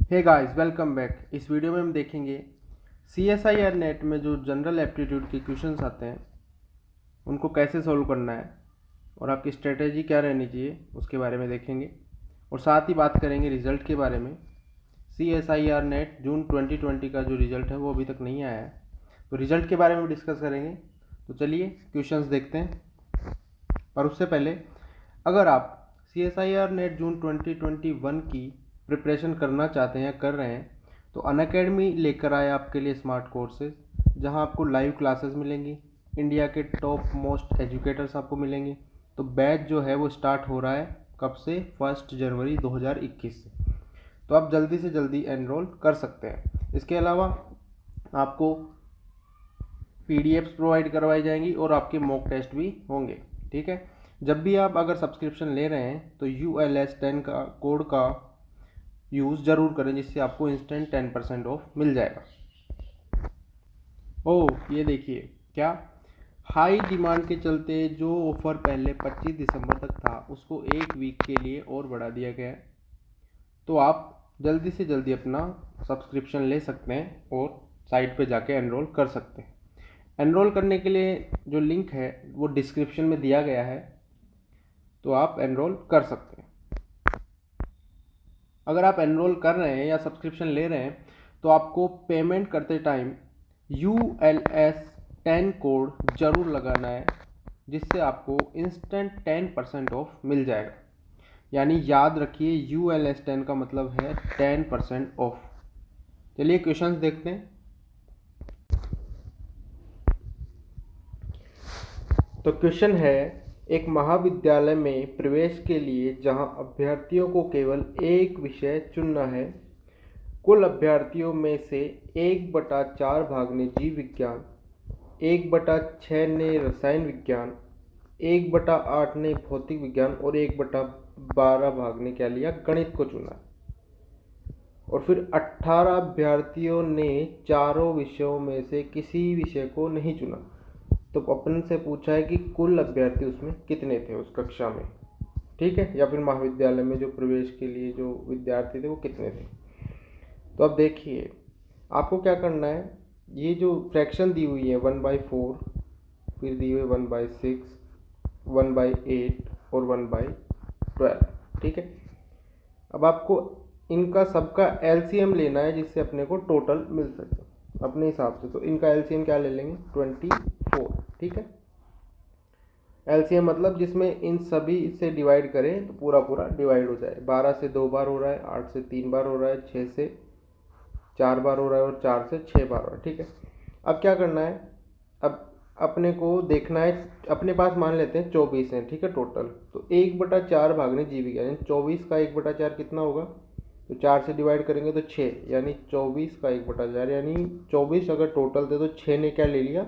हे guys, welcome back. इस video में हम देखेंगे CSIR नेट में जो जनरल एप्टीट्यूड के क्वेश्चंस आते हैं उनको कैसे सॉल्व करना है और आपकी स्ट्रेटेजी क्या रहनी चाहिए उसके बारे में देखेंगे। और साथ ही बात करेंगे रिज़ल्ट के बारे में। CSIR नेट जून 2020 का जो रिज़ल्ट है वो अभी तक नहीं आया है, तो रिज़ल्ट के बारे में डिस्कस करेंगे। तो चलिए क्वेश्चंस देखते हैं। पर उससे पहले अगर आप CSIR नेट जून 2021 की प्रिपरेशन करना चाहते हैं या कर रहे हैं तो अनअकैडमी लेकर आए आपके लिए स्मार्ट कोर्सेज, जहां आपको लाइव क्लासेस मिलेंगी, इंडिया के टॉप मोस्ट एजुकेटर्स आपको मिलेंगे। तो बैच जो है वो स्टार्ट हो रहा है कब से? 1 जनवरी 2021 से। तो आप जल्दी से जल्दी एनरोल कर सकते हैं। इसके अलावा आपको PDFs प्रोवाइड करवाई जाएंगी और आपके मॉक टेस्ट भी होंगे। ठीक है, जब भी आप अगर सब्सक्रिप्शन ले रहे हैं तो ULS10 का कोड का यूज़ ज़रूर करें, जिससे आपको इंस्टेंट 10% ऑफ मिल जाएगा। ओह, ये देखिए क्या, हाई डिमांड के चलते जो ऑफ़र पहले 25 दिसंबर तक था उसको 1 वीक के लिए और बढ़ा दिया गया है। तो आप जल्दी से जल्दी अपना सब्सक्रिप्शन ले सकते हैं और साइट पे जाके एनरोल कर सकते हैं। एनरोल करने के लिए जो लिंक है वो डिस्क्रिप्शन में दिया गया है, तो आप एनरोल कर सकते हैं। अगर आप एनरोल कर रहे हैं या सब्सक्रिप्शन ले रहे हैं तो आपको पेमेंट करते टाइम ULS10 कोड ज़रूर लगाना है, जिससे आपको इंस्टेंट 10% ऑफ मिल जाएगा। यानी याद रखिए, ULS10 का मतलब है 10% ऑफ। चलिए क्वेश्चंस देखते हैं। तो क्वेश्चन है, एक महाविद्यालय में प्रवेश के लिए जहां अभ्यर्थियों को केवल एक विषय चुनना है, कुल अभ्यर्थियों में से 1/4 भाग ने जीव विज्ञान, 1/6 ने रसायन विज्ञान, 1/8 ने भौतिक विज्ञान और 1/12 भाग ने क्या लिया? गणित को चुना। और फिर 18 अभ्यर्थियों ने चारों विषयों में से किसी विषय को नहीं चुना। तो अपन से पूछा है कि कुल अभ्यर्थी उसमें कितने थे उस कक्षा में, ठीक है, या फिर महाविद्यालय में जो प्रवेश के लिए जो विद्यार्थी थे वो कितने थे। तो अब देखिए आपको क्या करना है, ये जो फ्रैक्शन दी हुई है 1/4, फिर दी हुई है 1/6, 1/8 और 1/12, ठीक है। अब आपको इनका सबका LCM लेना है, जिससे अपने को टोटल मिल सके अपने हिसाब से। तो इनका LCM क्या ले लेंगे? 24, ठीक है। LCM मतलब जिसमें इन सभी से डिवाइड करें तो पूरा पूरा डिवाइड हो जाए। 12 से 2 बार हो रहा है, 8 से 3 बार हो रहा है, 6 से 4 बार हो रहा है और 4 से 6 बार हो रहा है, ठीक है। अब क्या करना है, अब अपने को देखना है, अपने पास मान लेते हैं 24 हैं, ठीक है, टोटल। तो 1/4 भागने जीव विज्ञान, 24 का 1/4 कितना होगा? तो 4 से डिवाइड करेंगे तो 6, यानी 24 का 1/4, यानी 24 अगर टोटल थे तो 6 ने क्या ले लिया?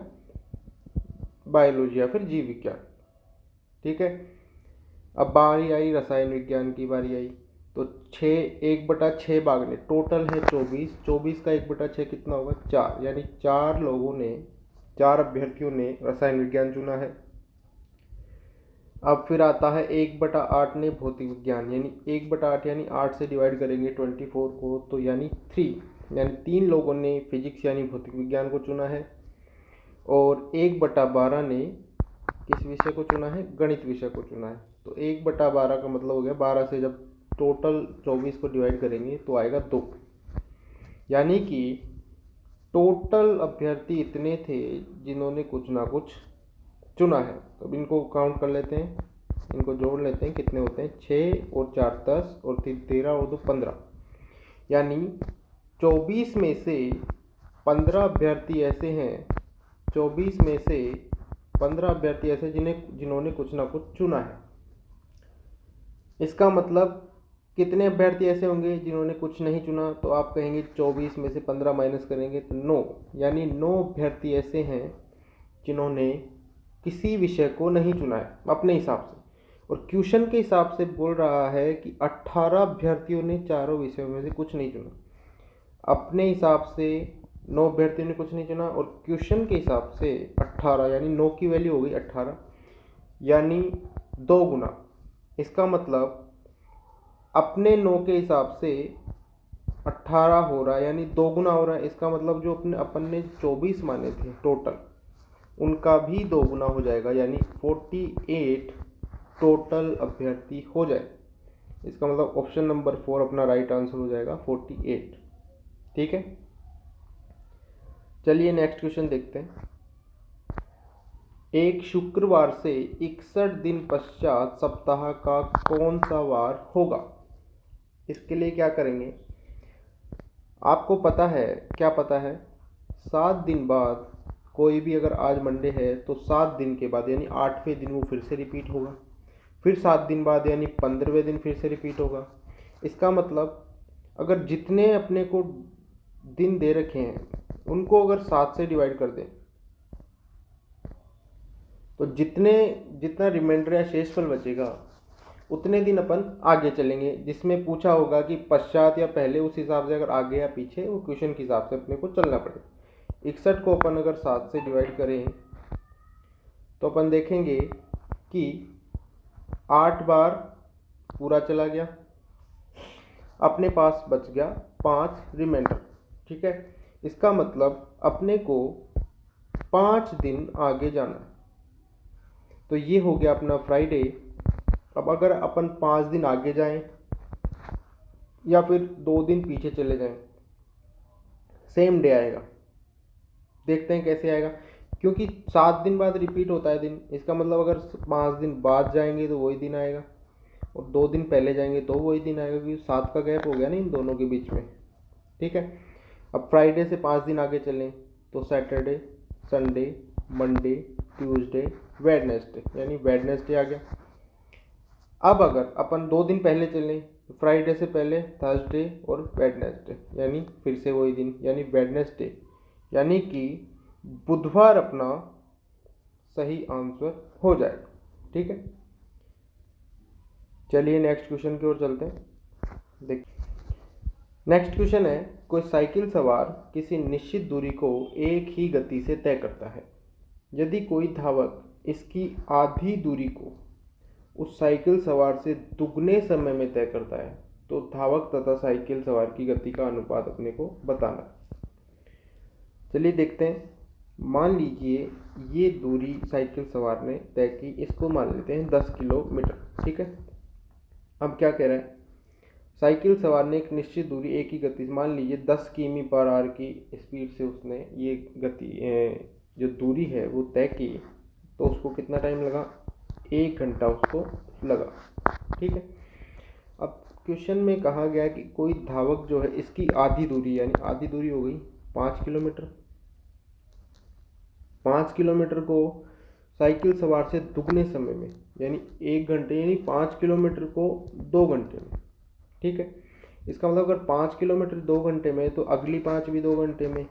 बायोलॉजी या फिर जीव विज्ञान, ठीक है। अब बारी आई रसायन विज्ञान की बारी आई, तो 1/6 भागने, टोटल है 24, 24 का 1/6 कितना होगा? 4, यानी 4 अभ्यर्थियों ने रसायन विज्ञान चुना है। अब फिर आता है 1/8 ने भौतिक विज्ञान, यानी 1/8 यानी 8 से डिवाइड करेंगे 24 को, तो यानी 3, यानी 3 लोगों ने फिजिक्स यानी भौतिक विज्ञान को चुना है। और 1/12 ने किस विषय को चुना है? गणित विषय को चुना है। तो 1/12 का मतलब हो गया 12 से जब टोटल 24 को डिवाइड करेंगे तो आएगा 2, यानी कि टोटल अभ्यर्थी इतने थे जिन्होंने कुछ ना कुछ चुना है। तो अब इनको काउंट कर लेते हैं, इनको जोड़ लेते हैं, कितने होते हैं? 6 और 4 10 और 3 13 और 2 15, यानी 24 में से 15 अभ्यर्थी ऐसे हैं, 24 में से 15 अभ्यर्थी ऐसे जिन्होंने कुछ ना कुछ चुना है। इसका मतलब कितने अभ्यर्थी ऐसे होंगे जिन्होंने कुछ नहीं चुना? तो आप कहेंगे 24 में से 15 माइनस करेंगे तो 9, यानी 9 अभ्यर्थी ऐसे हैं जिन्होंने किसी विषय को नहीं चुना है अपने हिसाब से। और क्वेश्चन के हिसाब से बोल रहा है कि 18 अभ्यर्थियों ने चारों विषयों में से कुछ नहीं चुना। अपने हिसाब से 9 अभ्यर्थियों ने कुछ नहीं चुना और क्वेश्चन के हिसाब से 18, यानी 9 की वैल्यू हो गई 18, यानी 2 गुना। इसका मतलब अपने 9 के हिसाब से 18 हो रहा है, यानी 2 गुना हो रहा है। इसका मतलब जो अपन ने 24 माने थे टोटल, उनका भी 2 गुना हो जाएगा, यानी 48 टोटल अभ्यर्थी हो जाए। इसका मतलब ऑप्शन नंबर 4 अपना राइट आंसर हो जाएगा, 48। ठीक है, चलिए नेक्स्ट क्वेश्चन देखते हैं। एक शुक्रवार से 61 दिन पश्चात सप्ताह का कौन सा वार होगा? इसके लिए क्या करेंगे, आपको पता है, क्या पता है, 7 दिन बाद कोई भी, अगर आज मंडे है तो 7 दिन के बाद यानी 8वें दिन वो फिर से रिपीट होगा, फिर 7 दिन बाद यानी 15वें दिन फिर से रिपीट होगा। इसका मतलब अगर जितने अपने को दिन दे रखे हैं उनको अगर 7 से डिवाइड कर दें तो जितना रिमाइंडर या शेषफल बचेगा उतने दिन अपन आगे चलेंगे, जिसमें पूछा होगा कि पश्चात या पहले, उस हिसाब से अगर आगे या पीछे वो क्वेश्चन के हिसाब से अपने को चलना पड़ेगा। 61 को अपन अगर 7 से डिवाइड करें तो अपन देखेंगे कि 8 बार पूरा चला गया, अपने पास बच गया 5 रिमाइंडर। ठीक है, इसका मतलब अपने को 5 दिन आगे जाना है। तो ये हो गया अपना फ्राइडे। अब अगर अपन 5 दिन आगे जाएं या फिर 2 दिन पीछे चले जाएं, सेम डे आएगा। देखते हैं कैसे आएगा, क्योंकि 7 दिन बाद रिपीट होता है दिन। इसका मतलब अगर 5 दिन बाद जाएंगे तो वही दिन आएगा, और 2 दिन पहले जाएंगे तो वही दिन आएगा, क्योंकि 7 का गैप हो गया ना इन दोनों के बीच में। ठीक है, अब फ्राइडे से 5 दिन आगे चलें तो Saturday, Sunday, Monday, Tuesday, Wednesday, यानी वेडनेसडे आ गया। अब अगर अपन 2 दिन पहले चलें तो फ्राइडे से पहले थर्सडे और वेडनेसडे, यानी फिर से वही दिन, यानी वेडनेसडे, यानी कि बुधवार अपना सही आंसर हो जाएगा। ठीक है, चलिए नेक्स्ट क्वेश्चन की ओर चलते हैं। देखिए नेक्स्ट क्वेश्चन है, कोई साइकिल सवार किसी निश्चित दूरी को एक ही गति से तय करता है। यदि कोई धावक इसकी आधी दूरी को उस साइकिल सवार से दुगने समय में तय करता है तो धावक तथा साइकिल सवार की गति का अनुपात अपने को बताना। चलिए देखते हैं। मान लीजिए ये दूरी साइकिल सवार ने तय की, इसको मान लेते हैं 10 किलोमीटर। ठीक है, अब क्या कह रहा है, साइकिल सवार ने एक निश्चित दूरी एक ही गति, मान लीजिए 10 किमी/आवर की स्पीड से उसने ये गति जो दूरी है वो तय की, तो उसको कितना टाइम लगा, 1 घंटा उसको लगा। ठीक है, अब क्वेश्चन में कहा गया कि कोई धावक जो है इसकी आधी दूरी, यानी आधी दूरी हो गई 5 किलोमीटर, 5 किलोमीटर को साइकिल सवार से दुगने समय में यानी 1 घंटे, यानी 5 किलोमीटर को 2 घंटे में। ठीक है, इसका मतलब अगर 5 किलोमीटर 2 घंटे में तो अगली 5 भी 2 घंटे में।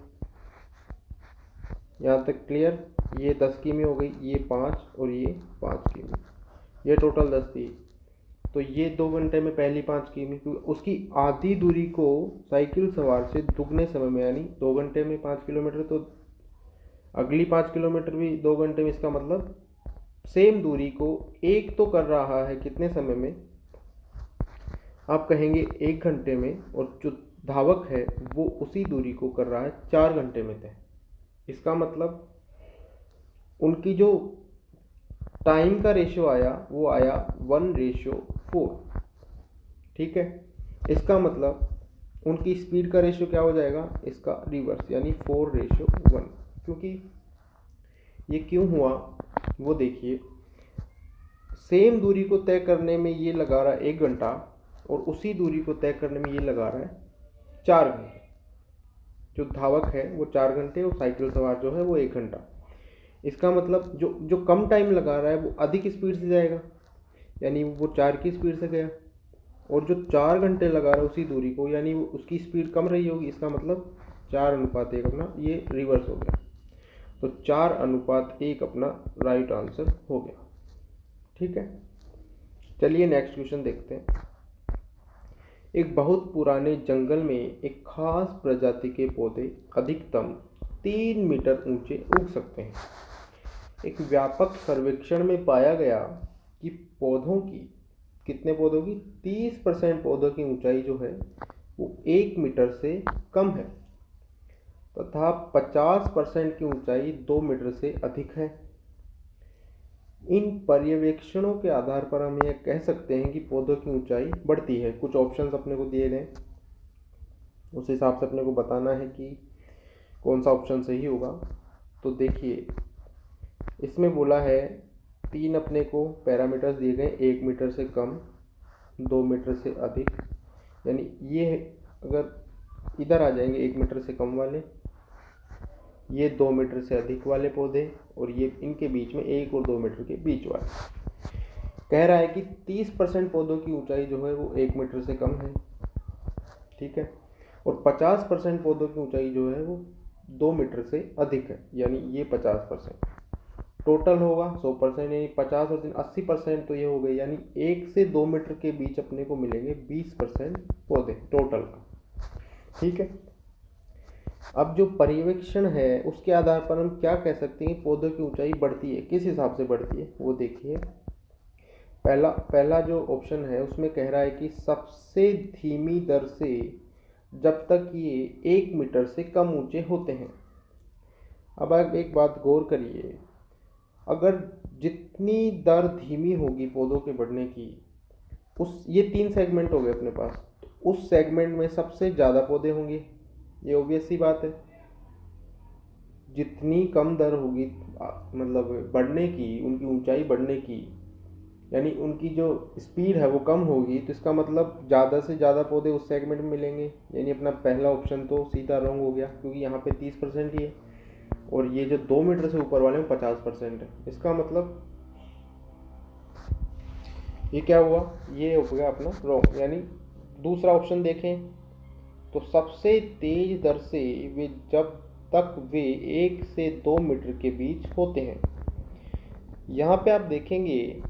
यहाँ तक क्लियर? ये 10 किमी हो गई, ये 5 और ये 5 किमी, ये टोटल 10 थी। तो ये 2 घंटे में पहली 5 किमी, क्योंकि उसकी आधी दूरी को साइकिल सवार से दुगने समय में यानी 2 घंटे में 5 किलोमीटर, तो अगली 5 किलोमीटर भी 2 घंटे में। इसका मतलब सेम दूरी को एक तो कर रहा है कितने समय में, आप कहेंगे 1 घंटे में, और जो धावक है वो उसी दूरी को कर रहा है 4 घंटे में तय। इसका मतलब उनकी जो टाइम का रेशियो आया वो आया 1:4। ठीक है, इसका मतलब उनकी स्पीड का रेशियो क्या हो जाएगा, इसका रिवर्स, यानी 4:1। क्योंकि ये क्यों हुआ वो देखिए, सेम दूरी को तय करने में ये लगा रहा है 1 घंटा, और उसी दूरी को तय करने में ये लगा रहा है 4 घंटे। जो धावक है वो 4 घंटे और साइकिल सवार जो है वो 1 घंटा। इसका मतलब जो कम टाइम लगा रहा है वो अधिक स्पीड से जाएगा, यानी वो 4 की स्पीड से गया, और जो 4 घंटे लगा रहा है उसी दूरी को, यानी वो उसकी स्पीड कम रही होगी। इसका मतलब 4:1 अपना ये रिवर्स हो गया, तो 4:1 अपना राइट आंसर हो गया। ठीक है, चलिए नेक्स्ट क्वेश्चन देखते हैं। एक बहुत पुराने जंगल में एक खास प्रजाति के पौधे अधिकतम 3 मीटर ऊंचे उग सकते हैं। एक व्यापक सर्वेक्षण में पाया गया कि पौधों की, कितने पौधों की, 30% पौधों की ऊंचाई जो है वो 1 मीटर से कम है तथा 50% की ऊंचाई 2 मीटर से अधिक है। इन पर्यवेक्षणों के आधार पर हम यह कह सकते हैं कि पौधों की ऊंचाई बढ़ती है। कुछ ऑप्शंस अपने को दिए गए, उस हिसाब से अपने को बताना है कि कौन सा ऑप्शन सही होगा। तो देखिए, इसमें बोला है 3 अपने को पैरामीटर्स दिए गए, 1 मीटर से कम, 2 मीटर से अधिक, यानी ये अगर इधर आ जाएंगे 1 मीटर से कम वाले, ये 2 मीटर से अधिक वाले पौधे, और ये इनके बीच में 1 और 2 मीटर के बीच वाले। कह रहा है कि 30% पौधों की ऊंचाई जो है वो 1 मीटर से कम है, ठीक है, और 50% पौधों की ऊंचाई जो है वो 2 मीटर से अधिक है, यानी ये 50%। टोटल होगा 100%, यानी 50 और 80% तो ये हो गए, यानी 1 से 2 मीटर के बीच अपने को मिलेंगे 20% पौधे टोटल का, ठीक है। अब जो पर्यवेक्षण है उसके आधार पर हम क्या कह सकते हैं, पौधों की ऊंचाई बढ़ती है, किस हिसाब से बढ़ती है वो देखिए। पहला जो ऑप्शन है उसमें कह रहा है कि सबसे धीमी दर से जब तक ये 1 मीटर से कम ऊंचे होते हैं। अब आप एक बात गौर करिए, अगर जितनी दर धीमी होगी पौधों के बढ़ने की, उस ये 3 सेगमेंट हो गए अपने पास, तो उस सेगमेंट में सबसे ज़्यादा पौधे होंगे, ये ऑब्वियस सी बात है। जितनी कम दर होगी मतलब बढ़ने की, उनकी ऊंचाई बढ़ने की, यानी उनकी जो स्पीड है वो कम होगी, तो इसका मतलब ज़्यादा से ज़्यादा पौधे उस सेगमेंट में मिलेंगे। यानी अपना पहला ऑप्शन तो सीधा रॉन्ग हो गया, क्योंकि यहाँ पे 30% ही है और ये जो 2 मीटर से ऊपर वाले में 50% है। इसका मतलब ये क्या हुआ, ये हो गया अपना रॉन्ग। यानी दूसरा ऑप्शन देखें तो सबसे तेज दर से वे जब तक वे 1 से 2 मीटर के बीच होते हैं। यहाँ पे आप देखेंगे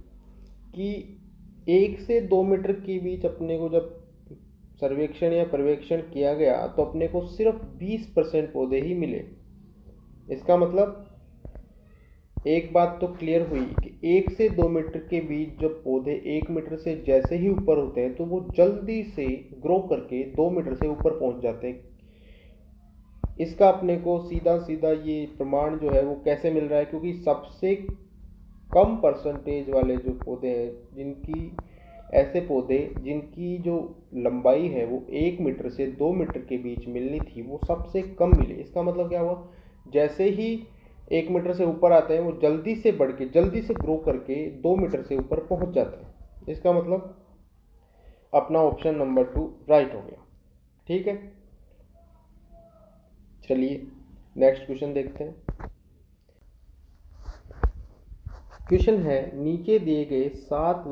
कि 1 से 2 मीटर के बीच अपने को जब सर्वेक्षण या पर्यवेक्षण किया गया तो अपने को सिर्फ 20% पौधे ही मिले। इसका मतलब एक बात तो क्लियर हुई कि 1 से 2 मीटर के बीच जब पौधे 1 मीटर से जैसे ही ऊपर होते हैं तो वो जल्दी से ग्रो करके 2 मीटर से ऊपर पहुंच जाते हैं। इसका अपने को सीधा सीधा ये प्रमाण जो है वो कैसे मिल रहा है, क्योंकि सबसे कम परसेंटेज वाले जो पौधे हैं, ऐसे पौधे जिनकी जो लंबाई है वो 1 मीटर से 2 मीटर के बीच मिलनी थी, वो सबसे कम मिले। इसका मतलब क्या हुआ, जैसे ही 1 मीटर से ऊपर आते हैं वो जल्दी से बढ़ के, जल्दी से ग्रो करके 2 मीटर से ऊपर पहुंच जाते हैं। इसका मतलब अपना ऑप्शन नंबर 2 राइट हो गया, ठीक है। चलिए नेक्स्ट क्वेश्चन देखते हैं। क्वेश्चन है, नीचे दिए गए 7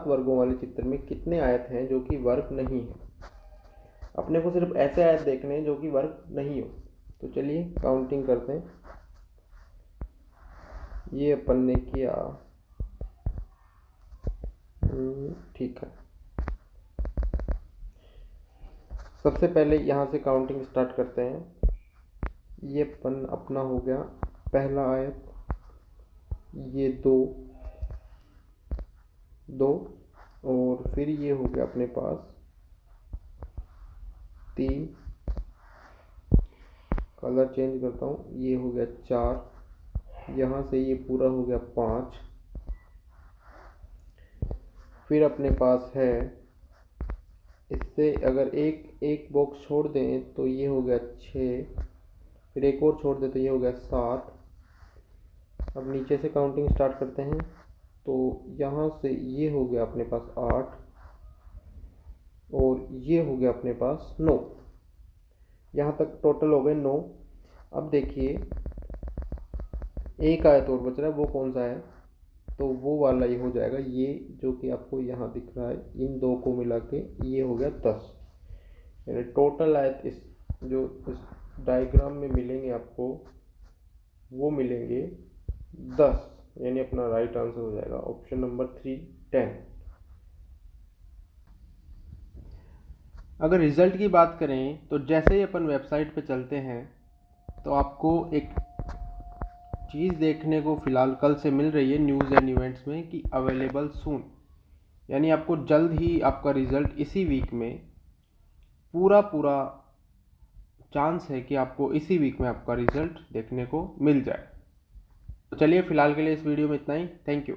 वर्गों वाले चित्र में कितने आयत हैं जो कि वर्ग नहीं है। अपने को सिर्फ ऐसे आयत देखने हैं जो कि वर्ग नहीं हो। तो चलिए काउंटिंग करते हैं। ये अपन ने किया, ठीक है। सबसे पहले यहाँ से काउंटिंग स्टार्ट करते हैं। ये अपना हो गया पहला आयत, ये 2 और फिर ये हो गया अपने पास 3, कलर चेंज करता हूँ, ये हो गया 4, यहाँ से ये पूरा हो गया 5, फिर अपने पास है, इससे अगर एक बॉक्स छोड़ दें तो ये हो गया 6, फिर एक और छोड़ दें तो ये हो गया 7। अब नीचे से काउंटिंग स्टार्ट करते हैं, तो यहाँ से ये हो गया अपने पास 8 और ये हो गया अपने पास 9। यहाँ तक टोटल हो गए 9। अब देखिए एक आयत और बच रहा है, वो कौन सा है, तो वो वाला ये हो जाएगा, ये जो कि आपको यहाँ दिख रहा है, इन दो को मिला के ये हो गया 10। यानी टोटल आयत इस डायग्राम में मिलेंगे आपको, वो मिलेंगे 10। यानी अपना राइट आंसर हो जाएगा ऑप्शन नंबर 3, 10। अगर रिजल्ट की बात करें तो जैसे ही अपन वेबसाइट पे चलते हैं तो आपको एक चीज़ देखने को फ़िलहाल कल से मिल रही है न्यूज़ एंड इवेंट्स में कि अवेलेबल सून। यानी आपको जल्द ही आपका रिज़ल्ट इसी वीक में पूरा चांस है कि आपको इसी वीक में आपका रिज़ल्ट देखने को मिल जाए। तो चलिए फ़िलहाल के लिए इस वीडियो में इतना ही। Thank you.